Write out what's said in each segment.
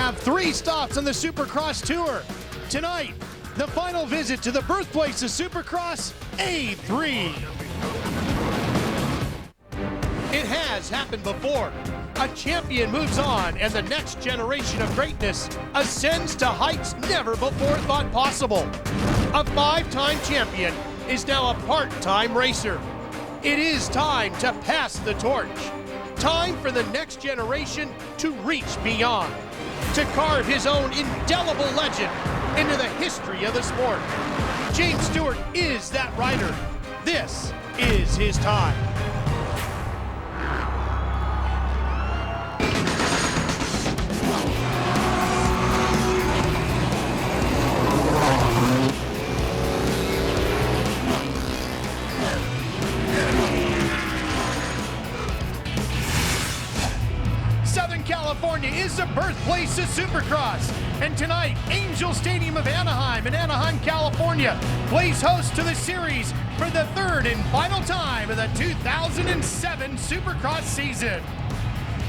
have 3 stops on the Supercross Tour. Tonight, the final visit to the birthplace of Supercross, A3. It has happened before. A champion moves on and the next generation of greatness ascends to heights never before thought possible. A 5-time champion is now a part-time racer. It is time to pass the torch. Time for the next generation to reach beyond, to carve his own indelible legend into the history of the sport. James Stewart is that rider. This is his time. California is the birthplace of Supercross, and tonight Angel Stadium of Anaheim in Anaheim, California plays host to the series for the 3rd and final time of the 2007 Supercross season.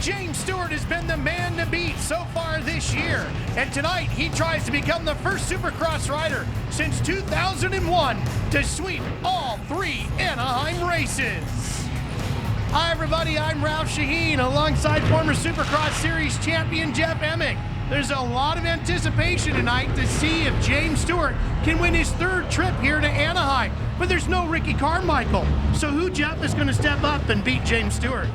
James Stewart has been the man to beat so far this year, and tonight he tries to become the first Supercross rider since 2001 to sweep all 3 Anaheim races. Hi everybody, I'm Ralph Shaheen alongside former Supercross Series champion Jeff Emig. There's a lot of anticipation tonight to see if James Stewart can win his 3rd trip here to Anaheim, but there's no Ricky Carmichael. So who, Jeff, is going to step up and beat James Stewart?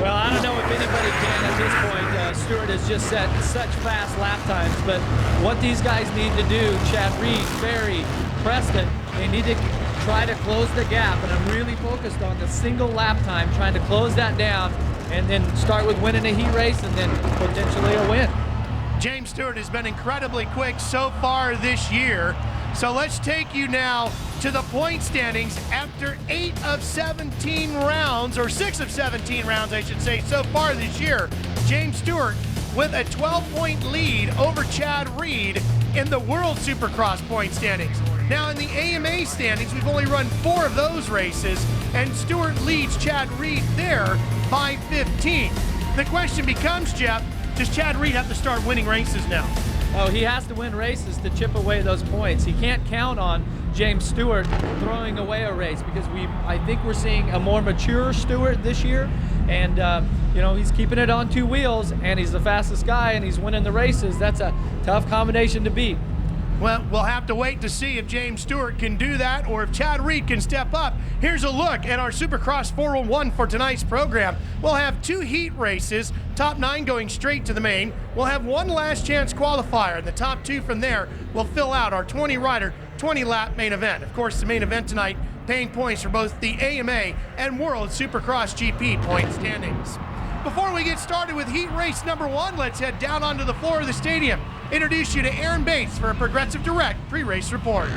Well, I don't know if anybody can at this point. Stewart has just set such fast lap times, but what these guys need to do, Chad Reed, Ferry, Preston, they need to try to close the gap, and I'm really focused on the single lap time, trying to close that down and then start with winning a heat race and then potentially a win. James Stewart has been incredibly quick so far this year. So let's take you now to the point standings after 8 of 17 rounds, or 6 of 17 rounds, I should say, so far this year. James Stewart with a 12-point lead over Chad Reed in the World Supercross point standings. Now in the AMA standings, we've only run 4 of those races, and Stewart leads Chad Reed there by 15. The question becomes, Jeff, does Chad Reed have to start winning races now? Oh, he has to win races to chip away those points. He can't count on James Stewart throwing away a race, because I think we're seeing a more mature Stewart this year, and you know, he's keeping it on 2 wheels, and he's the fastest guy, and he's winning the races. That's a tough combination to beat. Well, we'll have to wait to see if James Stewart can do that or if Chad Reed can step up. Here's a look at our Supercross 401 for tonight's program. We'll have 2 heat races, top 9 going straight to the main. We'll have 1 last chance qualifier, and the top 2 from there will fill out our 20-rider, 20-lap main event. Of course, the main event tonight paying points for both the AMA and World Supercross GP point standings. Before we get started with heat race number 1, let's head down onto the floor of the stadium. Introduce you to Aaron Bates for a Progressive Direct pre-race report.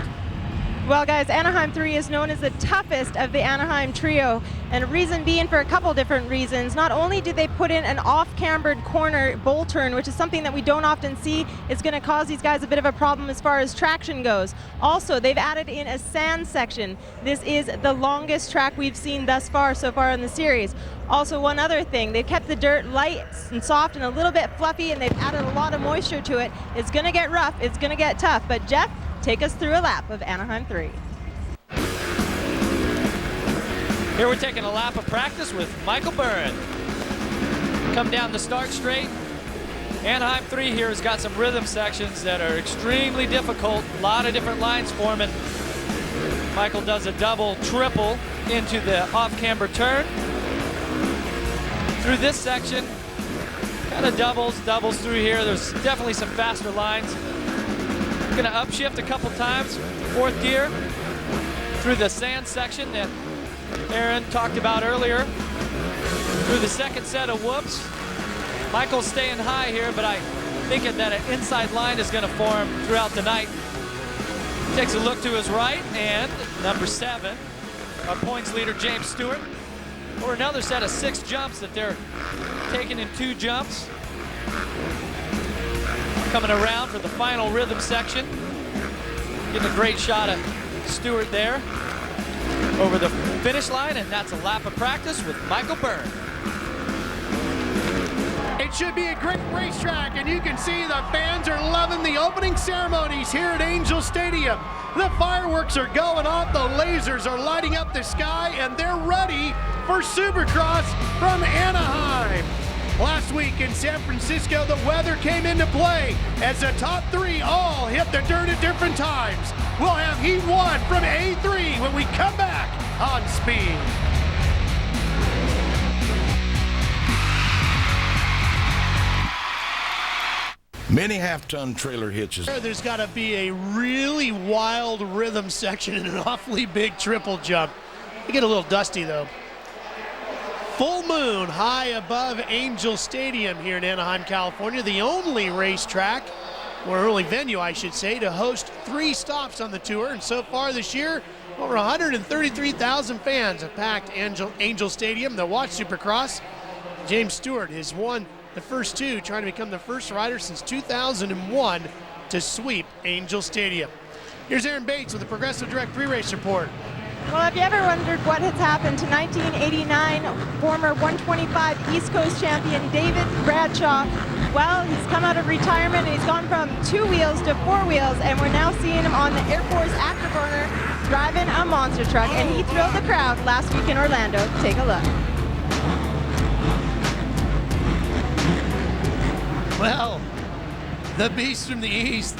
Well, guys, Anaheim 3 is known as the toughest of the Anaheim trio, and reason being for a couple different reasons. Not only did they put in an off-cambered corner bowl turn, which is something that we don't often see, it's going to cause these guys a bit of a problem as far as traction goes. Also, they've added in a sand section. This is the longest track we've seen thus far in the series. Also, one other thing, they've kept the dirt light and soft and a little bit fluffy, and they've added a lot of moisture to it. It's going to get rough, it's going to get tough, but Jeff, take us through a lap of Anaheim 3. Here we're taking a lap of practice with Michael Byrne. Come down the start straight. Anaheim 3 here has got some rhythm sections that are extremely difficult. A lot of different lines forming. Michael does a double, triple into the off-camber turn. Through this section, kind of doubles through here. There's definitely some faster lines. Gonna upshift a couple times, 4th gear, through the sand section that Aaron talked about earlier. Through the 2nd set of whoops. Michael's staying high here, but I think that an inside line is gonna form throughout the night. Takes a look to his right, and number 7, our points leader, James Stewart, or another set of 6 jumps that they're taking in 2 jumps. Coming around for the final rhythm section. Getting a great shot at Stewart there over the finish line, and that's a lap of practice with Michael Byrne. It should be a great racetrack, and you can see the fans are loving the opening ceremonies here at Angel Stadium. The fireworks are going off, the lasers are lighting up the sky, and they're ready for Supercross from Anaheim. Last week in San Francisco, the weather came into play as the top three all hit the dirt at different times. We'll have Heat 1 from A3 when we come back on Speed. Many half-ton trailer hitches. There's got to be a really wild rhythm section and an awfully big triple jump. You get a little dusty though. Full moon high above Angel Stadium here in Anaheim, California, the only racetrack, or only venue I should say, to host 3 stops on the tour. And so far this year, over 133,000 fans have packed Angel Stadium to watch Supercross. James Stewart has won the first 2, trying to become the first rider since 2001 to sweep Angel Stadium. Here's Aaron Bates with the Progressive Direct Pre-Race Report. Well, have you ever wondered what has happened to 1989 former 125 East Coast champion David Bradshaw? Well, he's come out of retirement and he's gone from 2 wheels to 4 wheels, and we're now seeing him on the Air Force Afterburner driving a monster truck, and he thrilled the crowd last week in Orlando. Take a look. Well, the beast from the east,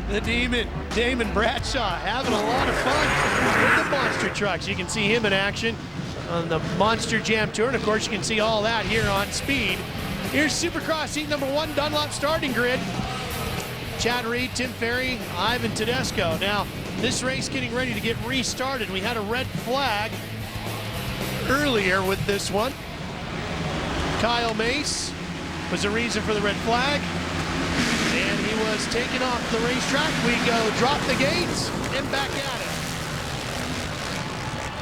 the demon, Damon Bradshaw, having a lot of fun with the monster trucks. You can see him in action on the Monster Jam Tour, and of course you can see all that here on Speed. Here's Supercross Heat number 1, Dunlop starting grid. Chad Reed, Tim Ferry, Ivan Tedesco. Now, this race getting ready to get restarted. We had a red flag earlier with this one. Kyle Mace was the reason for the red flag, and he was taken off the racetrack. We go drop the gates and back at it.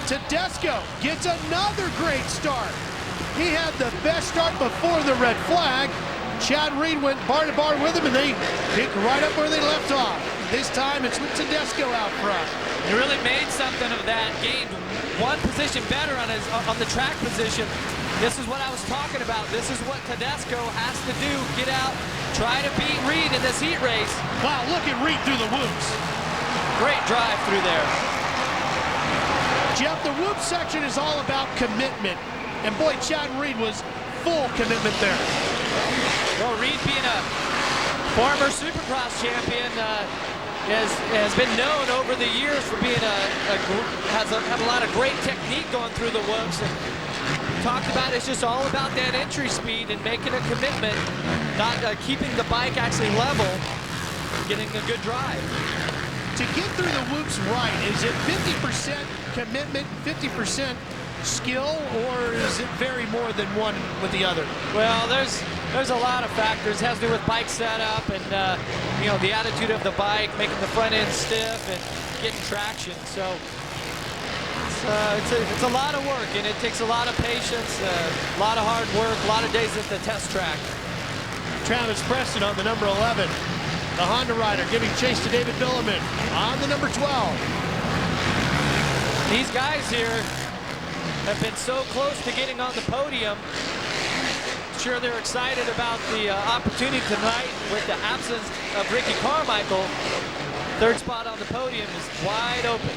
Tedesco gets another great start. He had the best start before the red flag. Chad Reed went bar to bar with him, and they picked right up where they left off. This time it's with Tedesco out front. He really made something of that, gained 1 position better on the track position. This is what I was talking about. This is what Tedesco has to do. Get out, try to beat Reed in this heat race. Wow, look at Reed through the whoops. Great drive through there. Jeff, the whoop section is all about commitment. And boy, Chad Reed was full commitment there. Well, Reed being a former Supercross champion has been known over the years for being had a lot of great technique going through the whoops. And talked about it's just all about that entry speed and making a commitment, not keeping the bike actually level, getting a good drive. To get through the whoops right, is it 50% commitment, 50% skill, or is it vary more than one with the other? Well, there's a lot of factors. It has to do with bike setup and you know, the attitude of the bike, making the front end stiff and getting traction. So it's a lot of work, and it takes a lot of patience, a lot of hard work, a lot of days at the test track. Travis Preston on the number 11. The Honda rider giving chase to David Vuillemin on the number 12. These guys here have been so close to getting on the podium. Sure, they're excited about the opportunity tonight with the absence of Ricky Carmichael. 3rd spot on the podium is wide open.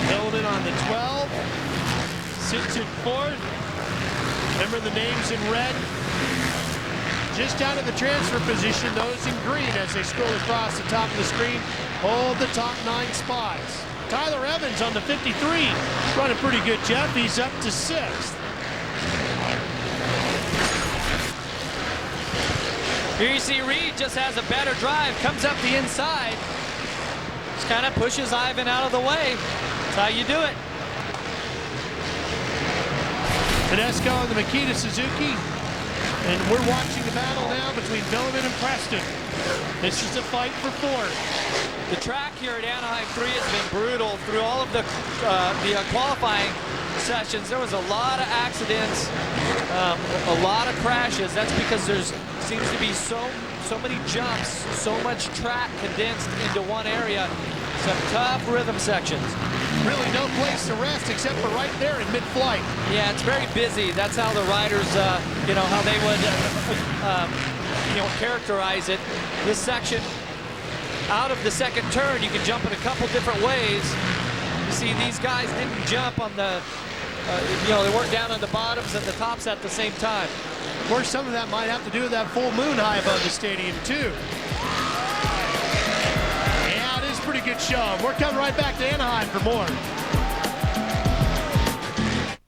Vuillemin on the 12. Sits in 4th. Remember the names in red? Just out of the transfer position, those in green as they scroll across the top of the screen hold the top 9 spots. Tyler Evans on the 53, running pretty good, Jeff. He's up to 6th. Here you see Reed just has a better drive, comes up the inside, just kind of pushes Ivan out of the way. That's how you do it. Tedesco and the Makita Suzuki. And we're watching the battle now between Vuillemin and Preston. This is a fight for 4th. The track here at Anaheim 3 has been brutal through all of the qualifying sessions. There was a lot of accidents, a lot of crashes. That's because there's seems to be so many jumps, so much track condensed into one area. Some tough rhythm sections. Really no place to rest except for right there in mid-flight. Yeah, it's very busy. That's how the riders, you know, how they would, you know, characterize it. This section, out of the second turn, you can jump in a couple different ways. You see, these guys didn't jump on the, you know, they weren't down on the bottoms and the tops at the same time. Of course, some of that might have to do with that full moon high above the stadium, too. Yeah, it is a pretty good show. We're coming right back to Anaheim for more.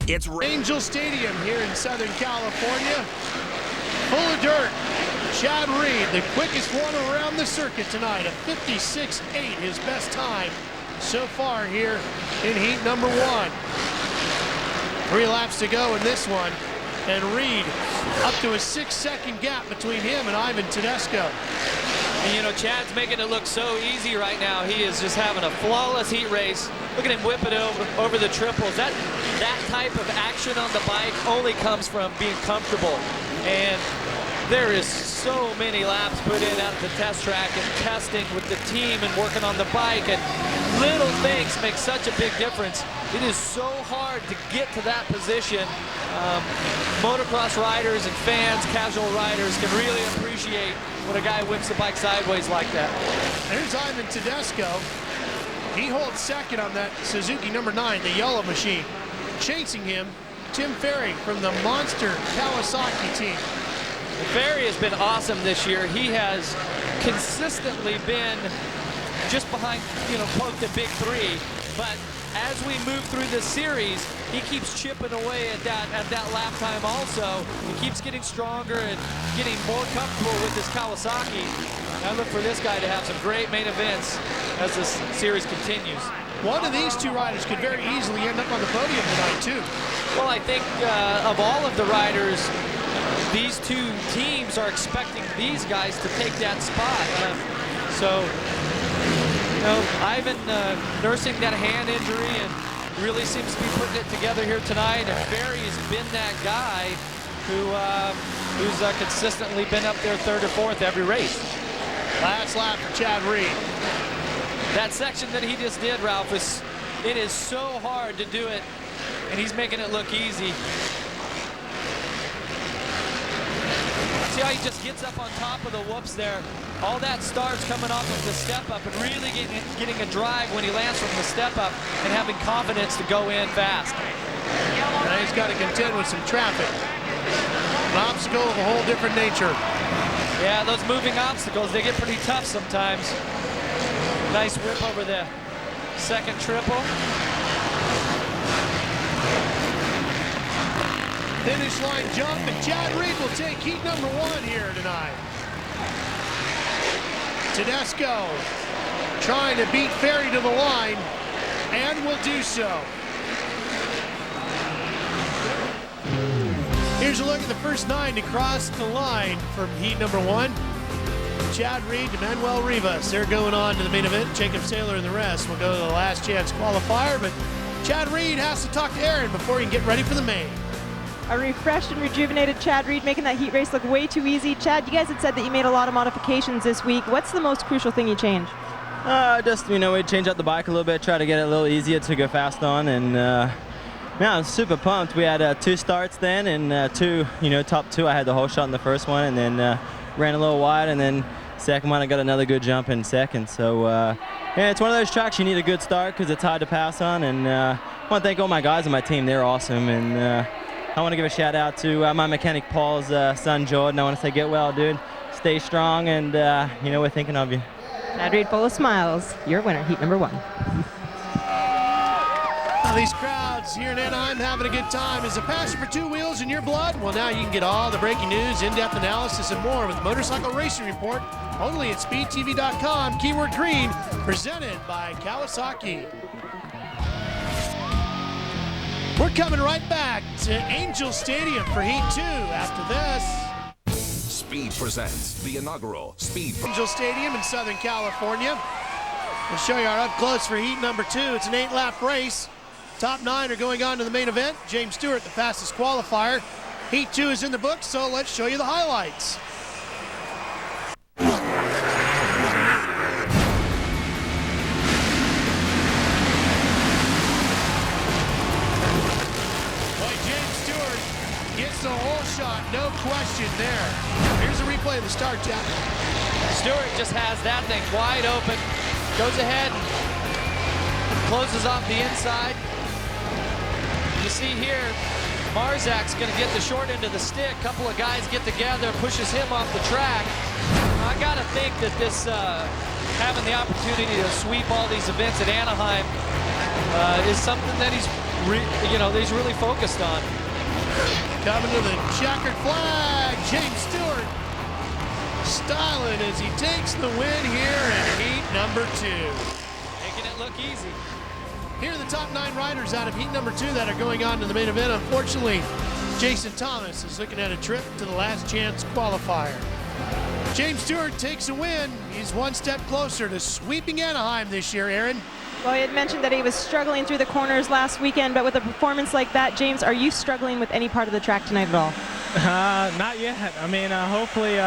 It's Angel Stadium here in Southern California. Full of dirt. Chad Reed, the quickest one around the circuit tonight, a 56.8, his best time so far here in heat number 1. 3 laps to go in this one, and Reed up to a 6-second gap between him and Ivan Tedesco. And, you know, Chad's making it look so easy right now. He is just having a flawless heat race. Look at him whip it over the triples. That type of action on the bike only comes from being comfortable. And there is so many laps put in at the test track and testing with the team and working on the bike, and little things make such a big difference. It is so hard to get to that position. Motocross riders and fans, casual riders, can really appreciate when a guy whips the bike sideways like that. Here's Ivan Tedesco. He holds second on that Suzuki number 9, the yellow machine. Chasing him, Tim Ferry from the monster Kawasaki team. Ferry has been awesome this year. He has consistently been just behind, you know, quote, the big 3. But as we move through this series, he keeps chipping away at that lap time also. He keeps getting stronger and getting more comfortable with his Kawasaki. I look for this guy to have some great main events as this series continues. One of these 2 riders could very easily end up on the podium tonight, too. Well, I think of all of the riders, these 2 teams are expecting these guys to take that spot. So, you know, Ivan nursing that hand injury and really seems to be putting it together here tonight. And Ferry's been that guy who's consistently been up there 3rd or 4th every race. Last lap for Chad Reed. That section that he just did, Ralph, it is so hard to do it, and he's making it look easy. See how he just gets up on top of the whoops there. All that starts coming off of the step up and really getting a drive when he lands from the step up and having confidence to go in fast. Now he's got to contend with some traffic. An obstacle of a whole different nature. Yeah, those moving obstacles, they get pretty tough sometimes. Nice whip over the second triple. Finish line jump, and Chad Reed will take heat number 1 here tonight. Tedesco trying to beat Ferry to the line, and will do so. Here's a look at the first 9 to cross the line from heat number 1. Chad Reed to Manuel Rivas. They're going on to the main event. Jacob Saylor and the rest will go to the last chance qualifier, but Chad Reed has to talk to Aaron before he can get ready for the main. A refreshed and rejuvenated Chad Reed making that heat race look way too easy. Chad, you guys had said that you made a lot of modifications this week. What's the most crucial thing you changed? Just, you know, we changed up the bike a little bit, try to get it a little easier to go fast on, and yeah, I'm super pumped. We had 2 starts then, and 2, you know, top 2. I had the whole shot in the first one, and then ran a little wide, and then second one I got another good jump in second. So yeah, it's one of those tracks you need a good start because it's hard to pass on, and I want to thank all my guys on my team. They're awesome, and I want to give a shout out to my mechanic Paul's son Jordan. I want to say get well, dude. Stay strong, and you know, we're thinking of you. Chad Reed full of smiles. Your winner, heat number 1. Now these crowds here in Anaheim having a good time. Is a passion for 2 wheels in your blood? Well, now you can get all the breaking news, in-depth analysis, and more with Motorcycle Racing Report only at speedtv.com. Keyword green, presented by Kawasaki. We're coming right back to Angel Stadium for Heat 2 after this. Speed presents the inaugural Speed Angel Stadium in Southern California. We'll show you our up close for heat number 2. It's an 8-lap race. Top 9 are going on to the main event. James Stewart, the fastest qualifier. Heat 2 is in the books, so let's show you the highlights. takes the whole shot, no question there. Here's a replay of the start, Jack. Stewart just has that thing wide open, goes ahead, closes off the inside. You see here, Marzak's going to get the short end of the stick. A couple of guys get together, pushes him off the track. I got to think that this having the opportunity to sweep all these events at Anaheim is something that he's really focused on. Coming to the checkered flag, James Stewart styling as he takes the win here in heat number 2. Making it look easy. Here are the top 9 riders out of heat number 2 that are going on to the main event. Unfortunately, Jason Thomas is looking at a trip to the last chance qualifier. James Stewart takes a win. He's one step closer to sweeping Anaheim this year, Aaron. Well, he had mentioned that he was struggling through the corners last weekend, but with a performance like that, James, are you struggling with any part of the track tonight at all? Not yet. I mean, hopefully,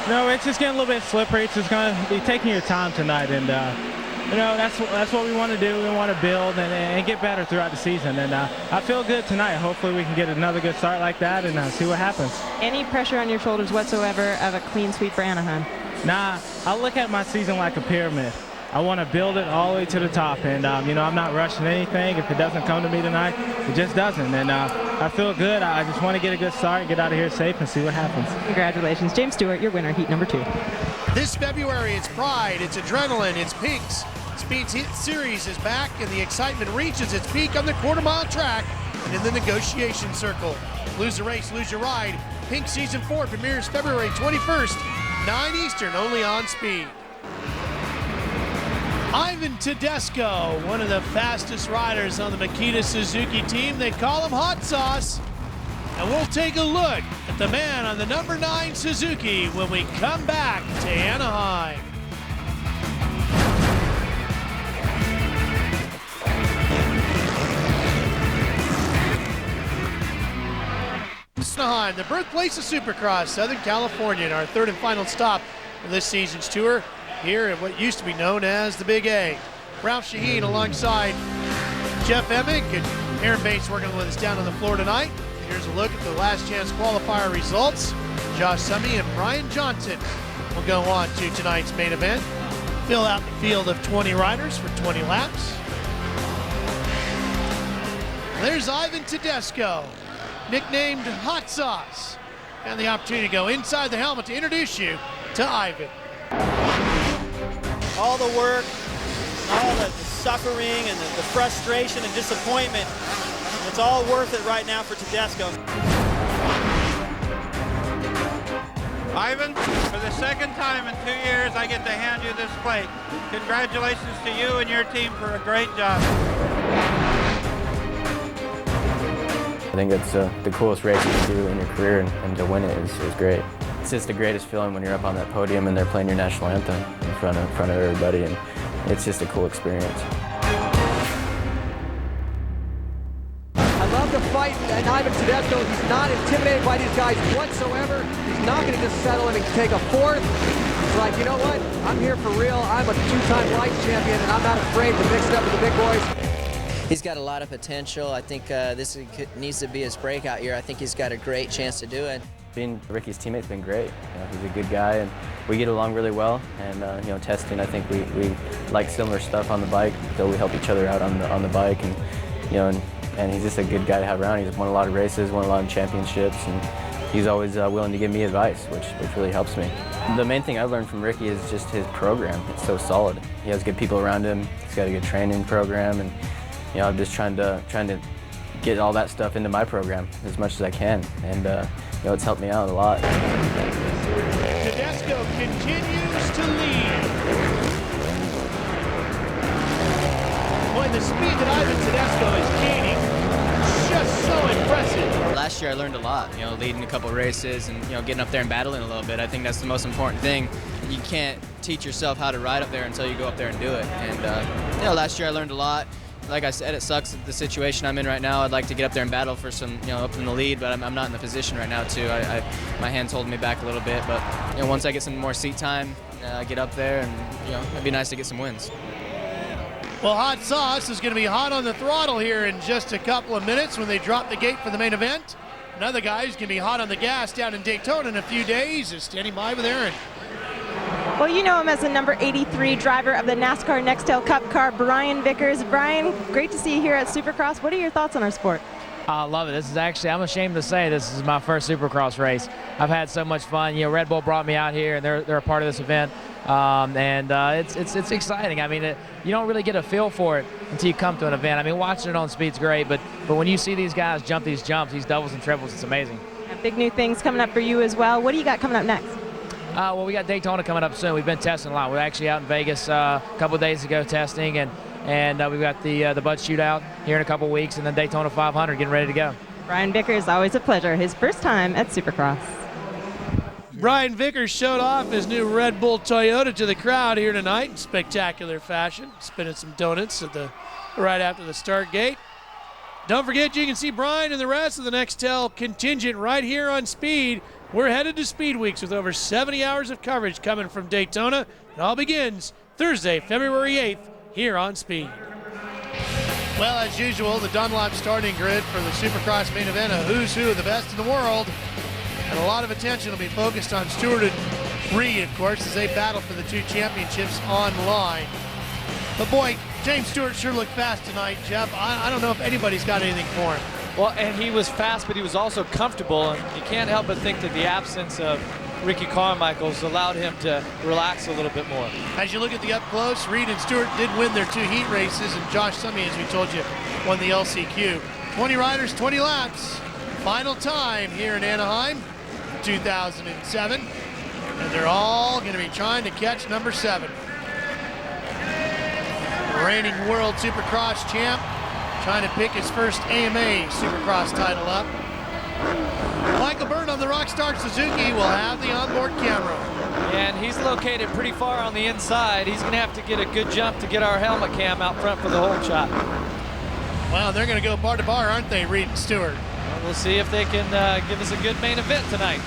no, it's just getting a little bit slippery. It's just going to be taking your time tonight, and that's what we want to do. We want to build and get better throughout the season, and I feel good tonight. Hopefully we can get another good start like that and see what happens. Any pressure on your shoulders whatsoever of a clean sweep for Anaheim? Nah, I look at my season like a pyramid. I want to build it all the way to the top, and I'm not rushing anything. If it doesn't come to me tonight, it just doesn't, and I feel good. I just want to get a good start, get out of here safe, and see what happens. Congratulations, James Stewart, your winner, heat number 2. This February, it's pride, it's adrenaline, it's pinks. Speed's Hit Series is back, and the excitement reaches its peak on the quarter-mile track and in the negotiation circle. Lose the race, lose your ride. Pink Season 4 premieres February 21st, 9 Eastern, only on Speed. Ivan Tedesco, one of the fastest riders on the Makita Suzuki team. They call him Hot Sauce. And we'll take a look at the man on the number 9 Suzuki when we come back to Anaheim. Anaheim, the birthplace of Supercross, Southern California, and our third and final stop of this season's tour here at what used to be known as the Big A. Ralph Shaheen alongside Jeff Emick and Aaron Bates working with us down on the floor tonight. Here's a look at the last chance qualifier results. Josh Summey and Brian Johnson will go on to tonight's main event. Fill out the field of 20 riders for 20 laps. There's Ivan Tedesco, nicknamed Hot Sauce, and the opportunity to go inside the helmet to introduce you to Ivan. All the work, all the suffering and the frustration and disappointment, it's all worth it right now for Tedesco. Ivan, for the second time in 2 years, I get to hand you this plate. Congratulations to you and your team for a great job. I think it's the coolest race you can do in your career, and to win it is great. It's just the greatest feeling when you're up on that podium and they're playing your national anthem in front of everybody, and it's just a cool experience. I love the fight, and Ivan Tedesco, he's not intimidated by these guys whatsoever. He's not going to just settle in and take a fourth. He's like, you know what? I'm here for real. I'm a 2-time lights champion, and I'm not afraid to mix it up with the big boys. He's got a lot of potential. I think this needs to be his breakout year. I think he's got a great chance to do it. Being Ricky's teammate's been great. He's a good guy, and we get along really well. And testing, I think we like similar stuff on the bike, so we help each other out on the bike. And and he's just a good guy to have around. He's won a lot of races, won a lot of championships, and he's always willing to give me advice, which really helps me. The main thing I've learned from Ricky is just his program. It's so solid. He has good people around him. He's got a good training program, and I'm just trying to get all that stuff into my program as much as I can, and it's helped me out a lot. Tedesco continues to lead. Boy, the speed that Ivan Tedesco is gaining is just so impressive. Last year I learned a lot, leading a couple races and getting up there and battling a little bit. I think that's the most important thing. You can't teach yourself how to ride up there until you go up there and do it. And last year I learned a lot. Like I said, it sucks the situation I'm in right now. I'd like to get up there and battle for some, up in the lead, but I'm not in the position right now to. My hand's holding me back a little bit, but once I get some more seat time, get up there, and it'd be nice to get some wins. Well, Hot Sauce is going to be hot on the throttle here in just a couple of minutes when they drop the gate for the main event. Another guy who's going to be hot on the gas down in Daytona in a few days is standing by with Aaron. Well, you know him as the number 83 driver of the NASCAR Nextel Cup car, Brian Vickers. Brian, great to see you here at Supercross. What are your thoughts on our sport? I love it. This is actually, I'm ashamed to say this is my first Supercross race. I've had so much fun. You know, Red Bull brought me out here, and they're a part of this event. It's exciting. I mean, you don't really get a feel for it until you come to an event. I mean, watching it on speed's great, but when you see these guys jump these jumps, these doubles and triples, it's amazing. Big new things coming up for you as well. What do you got coming up next? Well, we got Daytona coming up soon. We've been testing a lot. We're actually out in Vegas a couple of days ago testing, and we've got the Bud Shootout here in a couple of weeks, and then Daytona 500 getting ready to go. Brian Vickers, always a pleasure. His first time at Supercross. Brian Vickers showed off his new Red Bull Toyota to the crowd here tonight in spectacular fashion, spinning some donuts right after the start gate. Don't forget, you can see Brian and the rest of the Nextel contingent right here on Speed. We're headed to Speed Weeks with over 70 hours of coverage coming from Daytona. It all begins Thursday, February 8th, here on Speed. Well, as usual, the Dunlop starting grid for the Supercross main event, a who's who of the best in the world. And a lot of attention will be focused on Stewart and Reed, of course, as they battle for the 2 championships online. But boy, James Stewart sure looked fast tonight, Jeff. I don't know if anybody's got anything for him. Well, and he was fast, but he was also comfortable, and you can't help but think that the absence of Ricky Carmichael's allowed him to relax a little bit more. As you look at the up close, Reed and Stewart did win their 2 heat races, and Josh Summey, as we told you, won the LCQ. 20 riders, 20 laps. Final time here in Anaheim, 2007. And they're all going to be trying to catch number 7. Reigning World Supercross champ, trying to pick his first AMA Supercross title up. Michael Byrne on the Rockstar Suzuki will have the onboard camera. And he's located pretty far on the inside. He's going to have to get a good jump to get our helmet cam out front for the whole shot. Well, they're going to go bar to bar, aren't they, Reed and Stewart? Well, we'll see if they can give us a good main event tonight.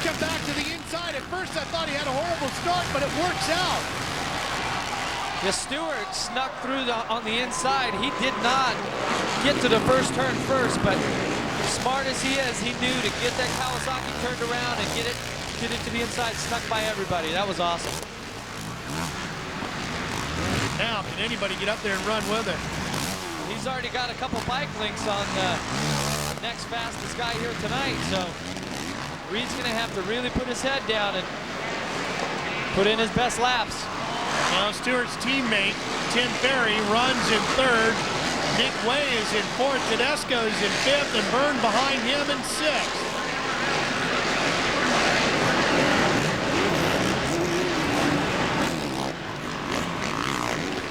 Come back to the inside. At first I thought he had a horrible start, but it works out. Yeah, Stewart snuck through on the inside. He did not get to the first turn first, but smart as he is, he knew to get that Kawasaki turned around and get it to the inside, stuck by everybody. That was awesome. Now, can anybody get up there and run with it? He's already got a couple bike links on the next fastest guy here tonight, so Reed's going to have to really put his head down and put in his best laps. Now Stewart's teammate, Tim Ferry, runs in 3rd. Nick Way is in 4th. Tedesco is in 5th, and Byrne behind him in 6th.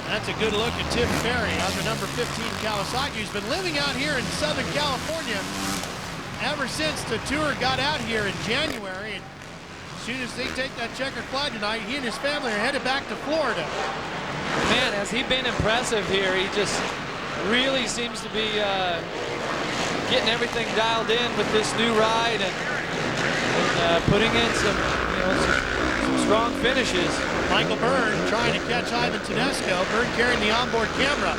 That's a good look at Tim Ferry on the number 15 Kawasaki, who's been living out here in Southern California ever since the tour got out here in January. And as soon as they take that checkered flag tonight, he and his family are headed back to Florida. Man, has he been impressive here. He just really seems to be getting everything dialed in with this new ride and putting in some strong finishes. Michael Byrne trying to catch Ivan Tedesco. Byrne carrying the onboard camera.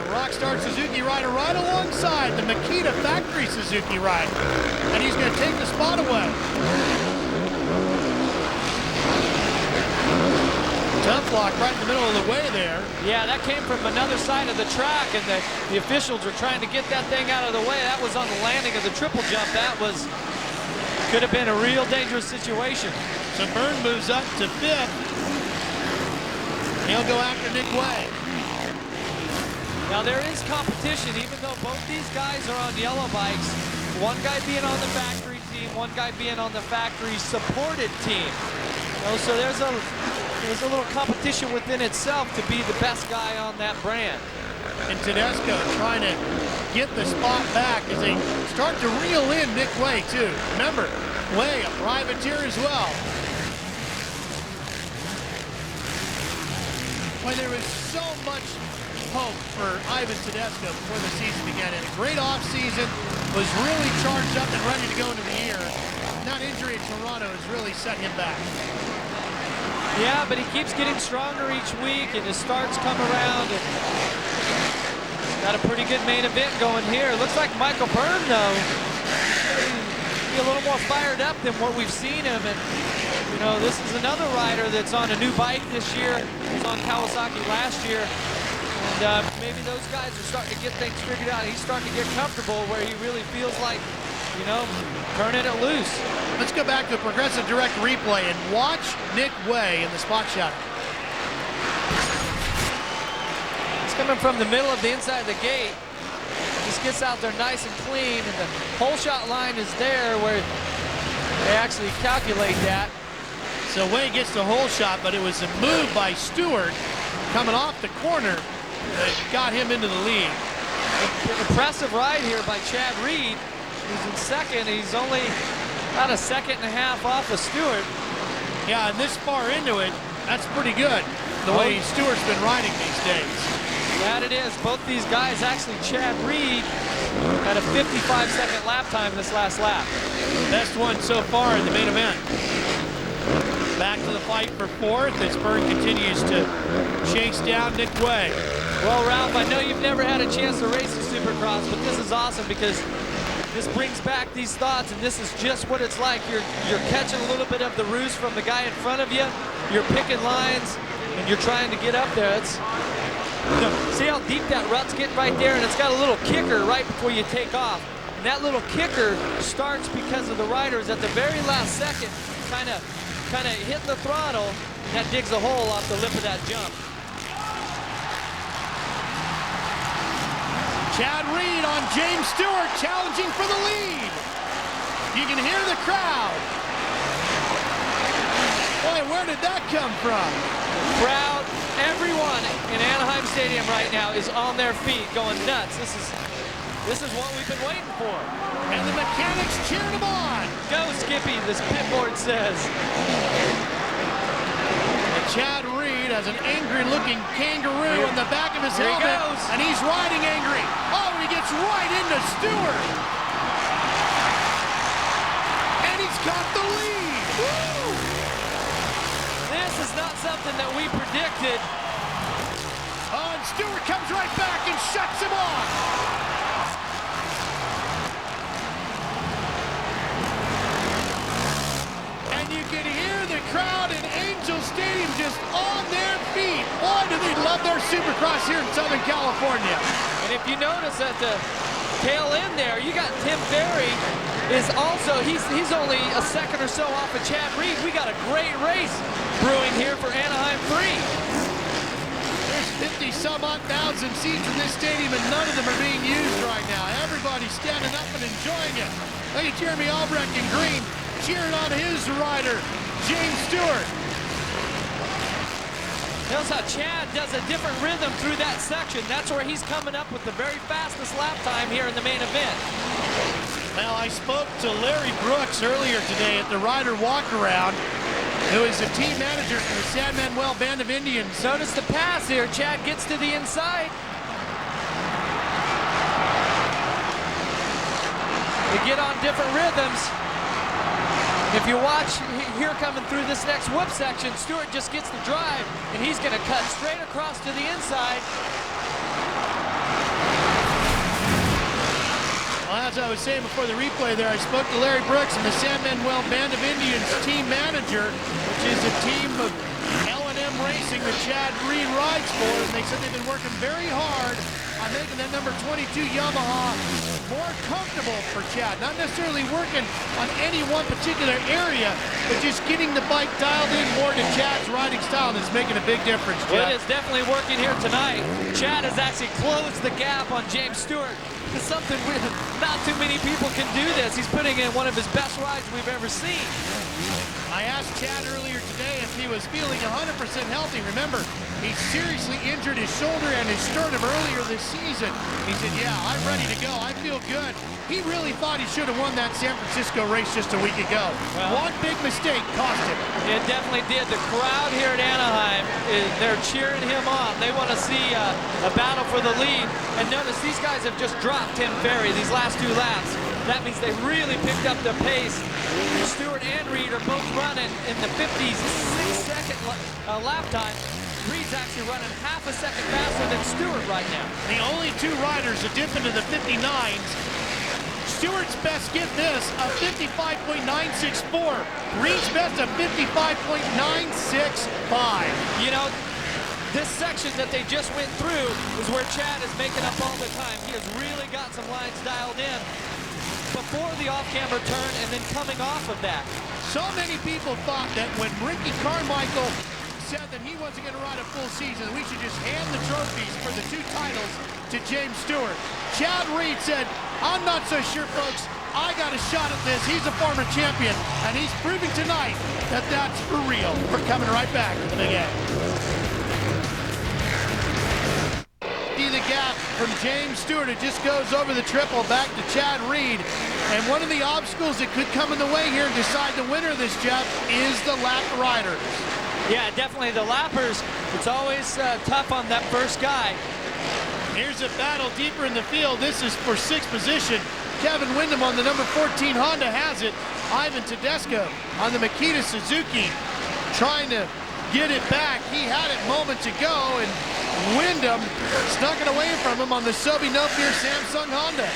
Rockstar Suzuki rider right alongside the Makita factory Suzuki rider. And he's going to take the spot away. Tough block right in the middle of the way there. Yeah, that came from another side of the track, and the officials were trying to get that thing out of the way. That was on the landing of the triple jump. That could have been a real dangerous situation. So Byrne moves up to 5th. He'll go after Nick Way. Now there is competition, even though both these guys are on yellow bikes. One guy being on the factory team, one guy being on the factory supported team. So there's a little competition within itself to be the best guy on that brand. And Tedesco trying to get the spot back as they start to reel in Nick Way too. Remember, Way a privateer as well. Boy, there was so much hope for Ivan Tedesco before the season began. And a great off-season, was really charged up and ready to go into the year. That injury in Toronto has really set him back. Yeah, but he keeps getting stronger each week, and his starts come around. And got a pretty good main event going here. Looks like Michael Byrne, though, be a little more fired up than what we've seen him. And you know, this is another rider that's on a new bike this year. He was on Kawasaki last year. And maybe those guys are starting to get things figured out. He's starting to get comfortable where he really feels like, you know, turning it loose. Let's go back to the Progressive Direct replay and watch Nick Way in the spot shot. It's coming from the middle of the inside of the gate. Just gets out there nice and clean, and the hole shot line is there where they actually calculate that. So Way gets the hole shot, but it was a move by Stewart coming off the corner that got him into the lead. An impressive ride here by Chad Reed, who's in second. He's only about a second and a half off of Stewart. Yeah, and this far into it, that's pretty good, the way Stewart's been riding these days. That it is. Both these guys, actually Chad Reed had a 55-second lap time this last lap. Best one so far in the main event. Back to the fight for fourth as Byrne continues to chase down Nick Way. Well, Ralph, I know you've never had a chance to race the Supercross, but this is awesome because this brings back these thoughts, and this is just what it's like. You're catching a little bit of the ruse from the guy in front of you. You're picking lines, and you're trying to get up there. It's, you know, see how deep that rut's getting right there, and it's got a little kicker right before you take off. And that little kicker starts because of the riders at the very last second, kind of hitting the throttle, and that digs a hole off the lip of that jump. Chad Reed on James Stewart challenging for the lead. You can hear the crowd. Boy, where did that come from? Crowd, everyone in Anaheim Stadium right now is on their feet going nuts. This is what we've been waiting for. And the mechanics cheered him on. Go, Skippy, this pit board says. And Chad Reed has an angry-looking kangaroo on the back of his helmet. Here he goes. And he's riding angry. Oh, he gets right into Stewart. And he's got the lead. Woo! This is not something that we predicted. Oh, and Stewart comes right back and shuts him off. You can hear the crowd in Angel Stadium just on their feet. Boy, do they love their Supercross here in Southern California. And if you notice at the tail end there, you got Tim Ferry is also, he's only a second or so off of Chad Reed. We got a great race brewing here for Anaheim 3. There's 50-some-odd thousand seats in this stadium, and none of them are being used right now. Everybody's standing up and enjoying it. Look at Jeremy Albrecht in green, cheering on his rider, James Stewart. Notice how Chad does a different rhythm through that section. That's where he's coming up with the very fastest lap time here in the main event. Well, I spoke to Larry Brooks earlier today at the rider walk-around, who is the team manager for the San Manuel Band of Indians. Notice the pass here. Chad gets to the inside. They get on different rhythms. If you watch here coming through this next whip section, Stewart just gets the drive, and he's going to cut straight across to the inside. Well, as I was saying before the replay there, I spoke to Larry Brooks and the San Manuel Band of Indians team manager, which is a team of L&M Racing that Chad Reed rides for, and they said they've been working very hard on making that number 22 Yamaha more comfortable for Chad. Not necessarily working on any one particular area, but just getting the bike dialed in more to Chad's riding style, and it's making a big difference, Chad. Well, it is definitely working here tonight. Chad has actually closed the gap on James Stewart. It's something not too many people can do this. He's putting in one of his best rides we've ever seen. I asked Chad earlier today if he was feeling 100% healthy. Remember, he seriously injured his shoulder and his sternum earlier this season. He said, yeah, I'm ready to go. I feel good. He really thought he should have won that San Francisco race just a week ago. Well, one big mistake cost him. It definitely did. The crowd here at Anaheim, they're cheering him on. They want to see a battle for the lead. And notice these guys have just dropped Tim Ferry these last two laps. That means they really picked up the pace. Stewart and Reed are both running in the 56 seconds second lap time. Reed's actually running half a second faster than Stewart right now. The only two riders that dip into the 59s. Stewart's best, get this, a 55.964. Reed's best, a 55.965. You know, this section that they just went through is where Chad is making up all the time. He has really got some lines dialed in before the off-camber turn and then coming off of that. So many people thought that when Ricky Carmichael said that he wasn't going to ride a full season, we should just hand the trophies for the 2 titles to James Stewart. Chad Reed said, I'm not so sure, folks. I got a shot at this. He's a former champion, and he's proving tonight that that's for real. We're coming right back to the Big A. See the gap from James Stewart. It just goes over the triple back to Chad Reed. And one of the obstacles that could come in the way here and decide the winner of this, Jeff, is the lap riders. Yeah, definitely the lappers. It's always tough on that first guy. Here's a battle deeper in the field. This is for 6th position. Kevin Windham on the number 14 Honda has it. Ivan Tedesco on the Makita Suzuki trying to get it back. He had it moments ago, and Windham snuck it away from him on the Sobe No Fear Samsung Honda.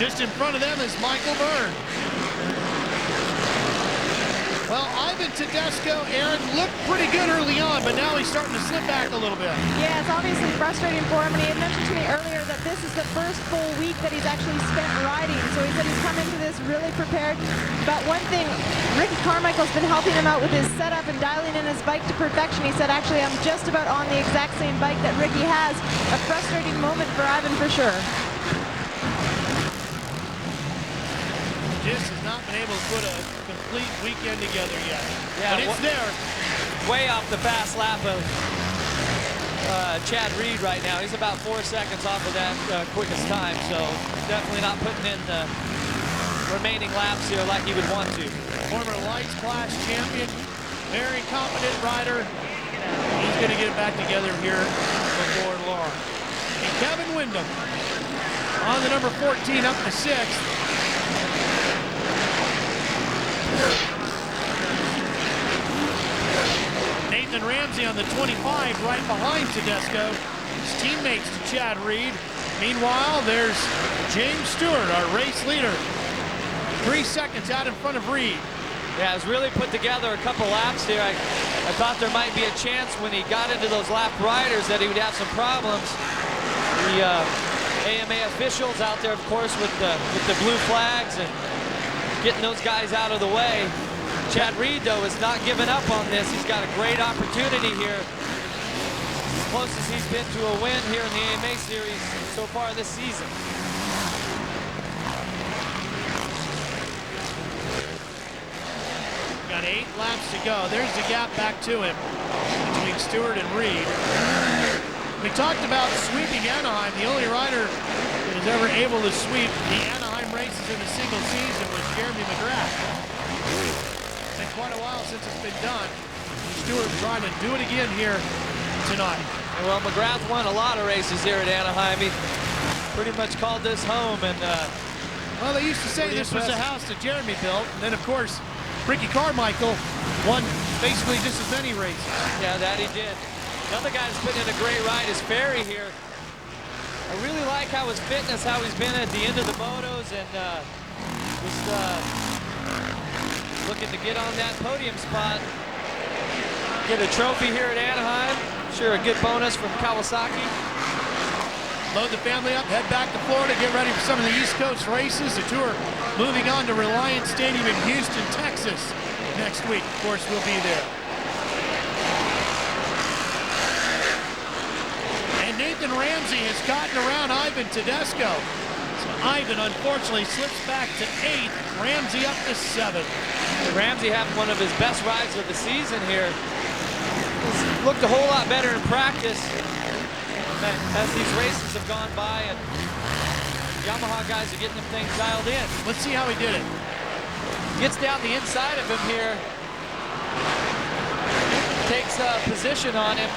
Just in front of them is Michael Byrne. Well, Ivan Tedesco, Aaron, looked pretty good early on, but now he's starting to slip back a little bit. Yeah, it's obviously frustrating for him, and he had mentioned to me earlier that this is the first full week that he's actually spent riding, so he said he's come into this really prepared. But one thing, Ricky Carmichael's been helping him out with his setup and dialing in his bike to perfection. He said, actually, I'm just about on the exact same bike that Ricky has. A frustrating moment for Ivan for sure. Just has not been able to put a complete weekend together yet. Yeah, but it's there. Way off the fast lap of Chad Reed right now. He's about 4 seconds off of that quickest time, so definitely not putting in the remaining laps here like he would want to. Former lights class champion, very competent rider. He's going to get it back together here before long. And Kevin Windham on the number 14 up to 6th. Nathan Ramsey on the 25 right behind Tedesco. His teammates to Chad Reed. Meanwhile, there's James Stewart, our race leader. 3 seconds out in front of Reed. Yeah, he's really put together a couple laps here. I thought there might be a chance when he got into those lap riders that he would have some problems. The AMA officials out there, of course, with the blue flags and getting those guys out of the way. Chad Reed, though, is not giving up on this. He's got a great opportunity here. As close as he's been to a win here in the AMA Series so far this season. Got 8 laps to go. There's the gap back to him between Stewart and Reed. We talked about sweeping Anaheim. The only rider that was ever able to sweep the Anaheim races in a single season was Jeremy McGrath. It's been quite a while since it's been done. Stewart trying to do it again here tonight. Well, McGrath won a lot of races here at Anaheim. He pretty much called this home, and well, they used to say this was a house that Jeremy built, and then of course Ricky Carmichael won basically just as many races. Yeah, that he did. Another guy that's putting in a great ride is Ferry here. I really like how his fitness, how he's been at the end of the motos, and just looking to get on that podium spot. Get a trophy here at Anaheim. Sure, a good bonus from Kawasaki. Load the family up, head back to Florida, get ready for some of the East Coast races. The tour moving on to Reliance Stadium in Houston, Texas next week. Of course, we'll be there. And Nathan Ramsey has gotten around Ivan Tedesco. So Ivan, unfortunately, slips back to 8th. Ramsey up to 7th. Ramsey having one of his best rides of the season here. He's looked a whole lot better in practice as these races have gone by, and Yamaha guys are getting them things dialed in. Let's see how he did it. Gets down the inside of him here. Takes a position on him.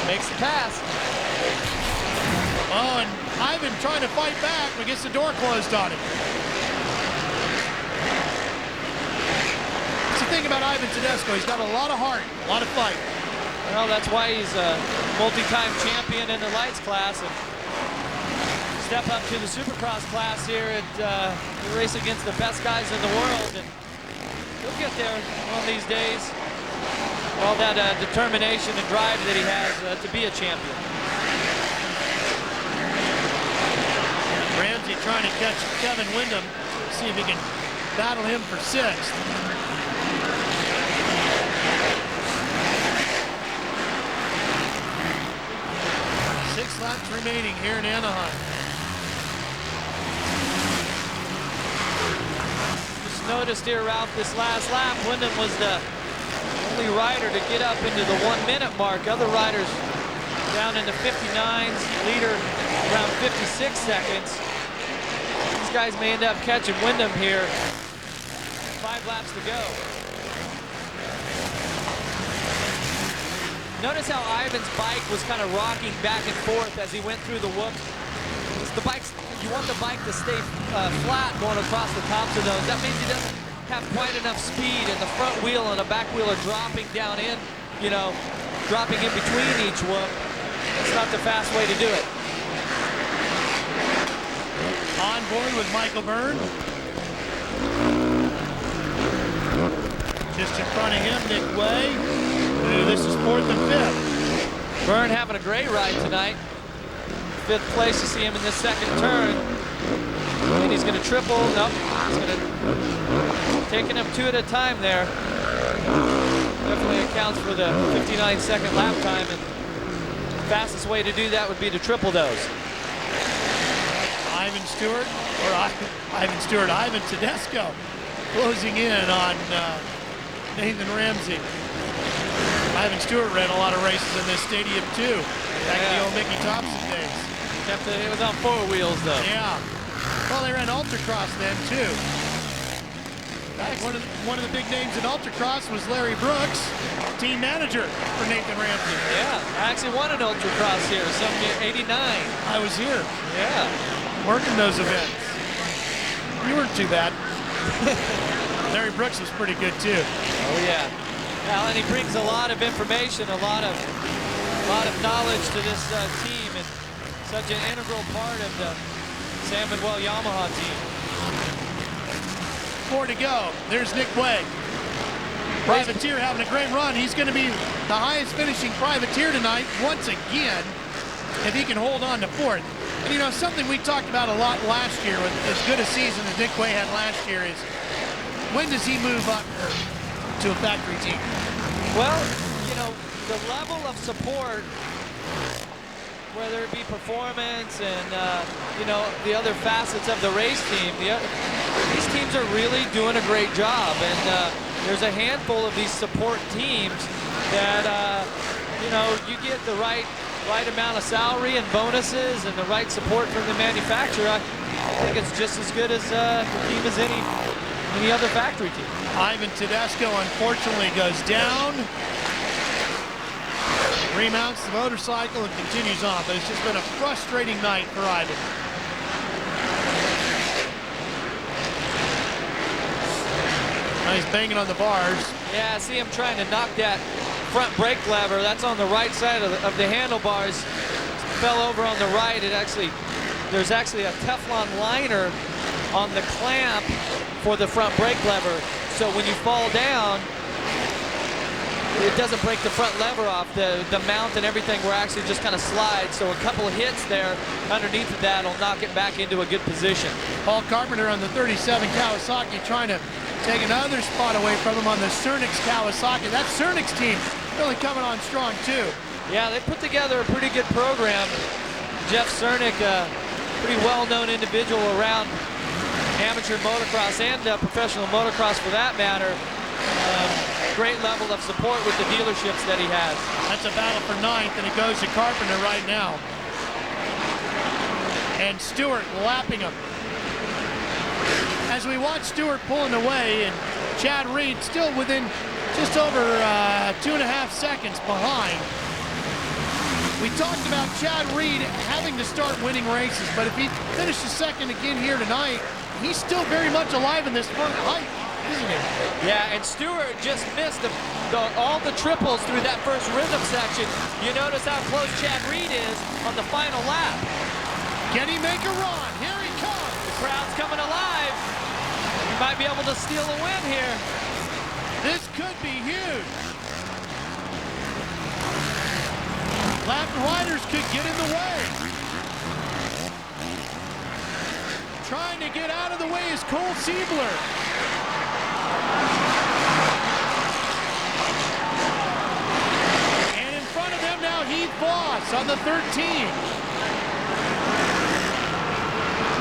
Makes the pass. Oh, and Ivan trying to fight back, but gets the door closed on him. about Ivan Tedesco. He's got a lot of heart, a lot of fight. Well, that's why he's a multi-time champion in the lights class. And step up to the Supercross class here and race against the best guys in the world. And he'll get there one of these days. All that determination and drive that he has to be a champion. Ramsey trying to catch Kevin Windham, see if he can battle him for 6th. Six laps remaining here in Anaheim. Just noticed here, Ralph, this last lap, Windham was the only rider to get up into the 1 minute mark. Other riders down in the 59s, leader around 56 seconds. These guys may end up catching Windham here. 5 laps to go. Notice how Ivan's bike was kind of rocking back and forth as he went through the whoop. You want the bike to stay flat going across the tops of those. That means he doesn't have quite enough speed, and the front wheel and the back wheel are dropping down in, dropping in between each whoop. It's not the fast way to do it. On board with Michael Byrne. Just in front of him, Nick Way. This is 4th and 5th. Byrne having a great ride tonight. 5th place, you see him in this second turn. And he's going to triple. Nope. He's going to taking him 2 at a time there. Definitely accounts for the 59-second lap time. And the fastest way to do that would be to triple those. Ivan Tedesco closing in on Nathan Ramsey. Ivan Stewart ran a lot of races in this stadium too, back in the old Mickey Thompson days. It was on 4 wheels though. Yeah. Well, they ran Ultracross then too. One of the big names in Ultracross was Larry Brooks, team manager for Nathan Ramsey. Yeah, I actually won an Ultracross here, some year, 89. I was here. Yeah. Working those events. You weren't too bad. Larry Brooks was pretty good too. Oh yeah. Well, and he brings a lot of information, a lot of knowledge to this team, and such an integral part of the San Manuel Yamaha team. 4 to go. There's Nick Way. Privateer having a great run. He's going to be the highest finishing privateer tonight once again if he can hold on to 4th. And something we talked about a lot last year with as good a season as Nick Way had last year is when does he move up to a factory team? Well, the level of support, whether it be performance and, the other facets of the race team, these teams are really doing a great job. And there's a handful of these support teams that, you get the right amount of salary and bonuses and the right support from the manufacturer. I think it's just as good as the team as any other factory team. Ivan Tedesco unfortunately goes down. Remounts the motorcycle and continues on, but it's just been a frustrating night for Ivan. Now he's banging on the bars. Yeah, I see him trying to knock that front brake lever. That's on the right side of the handlebars. Fell over on the right. There's actually a Teflon liner on the clamp for the front brake lever. So when you fall down, it doesn't break the front lever off. The mount and everything will actually just kind of slide. So a couple of hits there underneath of that will knock it back into a good position. Paul Carpenter on the 37 Kawasaki trying to take another spot away from him on the Cernix Kawasaki. That Cernix team really coming on strong too. Yeah, they put together a pretty good program. Jeff Cernick, a pretty well-known individual around amateur motocross and professional motocross for that matter. Great level of support with the dealerships that he has. That's a battle for 9th, and it goes to Carpenter right now. And Stewart lapping him. As we watch Stewart pulling away, and Chad Reed still within just over 2.5 seconds behind. We talked about Chad Reed having to start winning races, but if he finishes second again here tonight, he's still very much alive in this front isn't he? Yeah, and Stewart just missed all the triples through that first rhythm section. You notice how close Chad Reed is on the final lap. Can he make a run? Here he comes. The crowd's coming alive. He might be able to steal a win here. This could be huge. Latin riders could get in the way. Trying to get out of the way is Cole Siebler. And in front of them now, Heath Voss on the 13.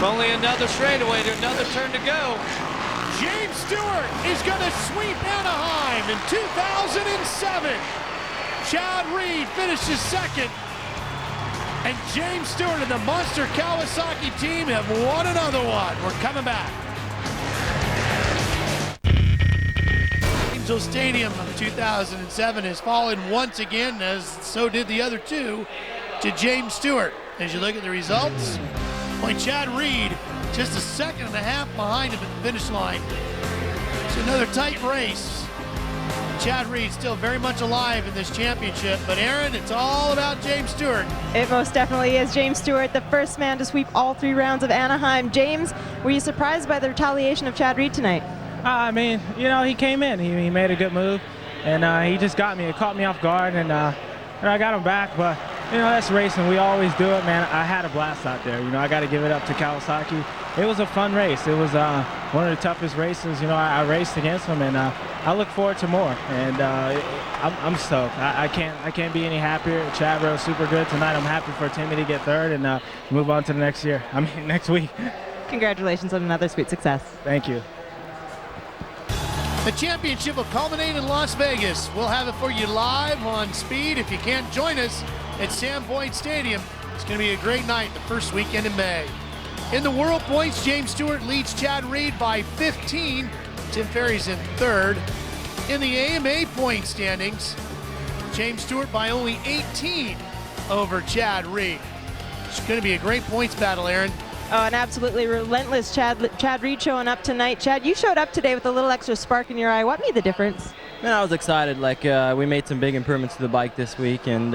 Only another straightaway to another turn to go. James Stewart is going to sweep Anaheim in 2007. Chad Reed finishes second. And James Stewart and the Monster Kawasaki team have won another one. We're coming back. Angel Stadium of 2007 has fallen once again, as so did the other two, to James Stewart. As you look at the results, point Chad Reed just a second and a half behind him at the finish line. It's another tight race. Chad Reed still very much alive in this championship, but Aaron, it's all about James Stewart. It most definitely is. James Stewart, the first man to sweep all 3 rounds of Anaheim. James, were you surprised by the retaliation of Chad Reed tonight? I mean, you know, he came in, he made a good move, and he just got me. It caught me off guard, and I got him back, but you know, that's racing. We always do it, man. I had a blast out there. You know, I got to give it up to Kawasaki. It was a fun race. It was one of the toughest races, you know, I raced against him, and I look forward to more. And I'm stoked. I can't be any happier. Chad rode super good tonight. I'm happy for Timmy to get third and move on to the next year. I mean, next week. Congratulations on another sweet success. Thank you. The championship will culminate in Las Vegas. We'll have it for you live on Speed. If you can't join us at Sam Boyd Stadium, it's going to be a great night the first weekend in May. In the world points, James Stewart leads Chad Reed by 15. Tim Ferry's in third. In the AMA point standings, James Stewart by only 18 over Chad Reed. It's going to be a great points battle, Aaron. Oh, an absolutely relentless Chad Reed showing up tonight. Chad, you showed up today with a little extra spark in your eye. What made the difference? Man, I was excited. Like, we made some big improvements to the bike this week, and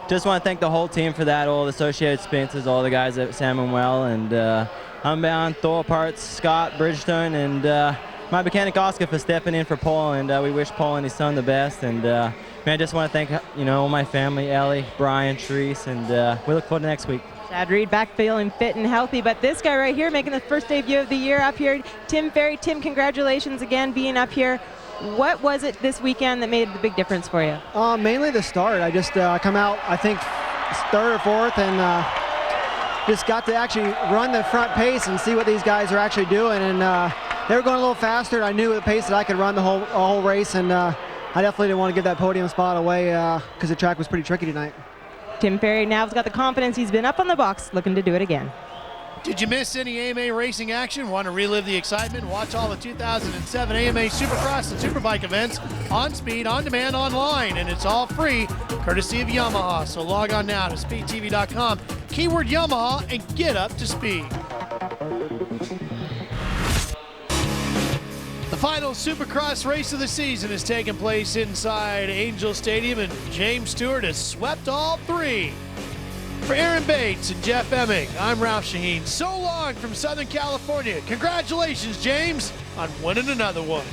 just want to thank the whole team for that, all the associated sponsors, all the guys at Sam and Well, and Unbound, Thor Parts, Scott, Bridgestone, and my mechanic Oscar for stepping in for Paul, and we wish Paul and his son the best. And man, I just want to thank all my family, Ellie, Brian, Therese, and we look forward to next week. Chad Reed back feeling fit and healthy, but this guy right here making the first debut of the year up here, Tim Ferry. Tim, congratulations again being up here. What was it this weekend that made the big difference for you? Mainly the start. I just come out, I think, third or fourth, and just got to actually run the front pace and see what these guys are actually doing. And they were going a little faster. I knew at the pace that I could run the whole race, and I definitely didn't want to give that podium spot away because the track was pretty tricky tonight. Tim Ferry now's got the confidence. He's been up on the box looking to do it again. Did you miss any AMA racing action? Want to relive the excitement? Watch all the 2007 AMA Supercross and Superbike events on Speed, on demand, online, and it's all free, courtesy of Yamaha. So log on now to speedtv.com, keyword Yamaha, and get up to speed. The final Supercross race of the season has taken place inside Angel Stadium, and James Stewart has swept all 3. For Aaron Bates and Jeff Emming, I'm Ralph Shaheen. So long from Southern California. Congratulations, James, on winning another one.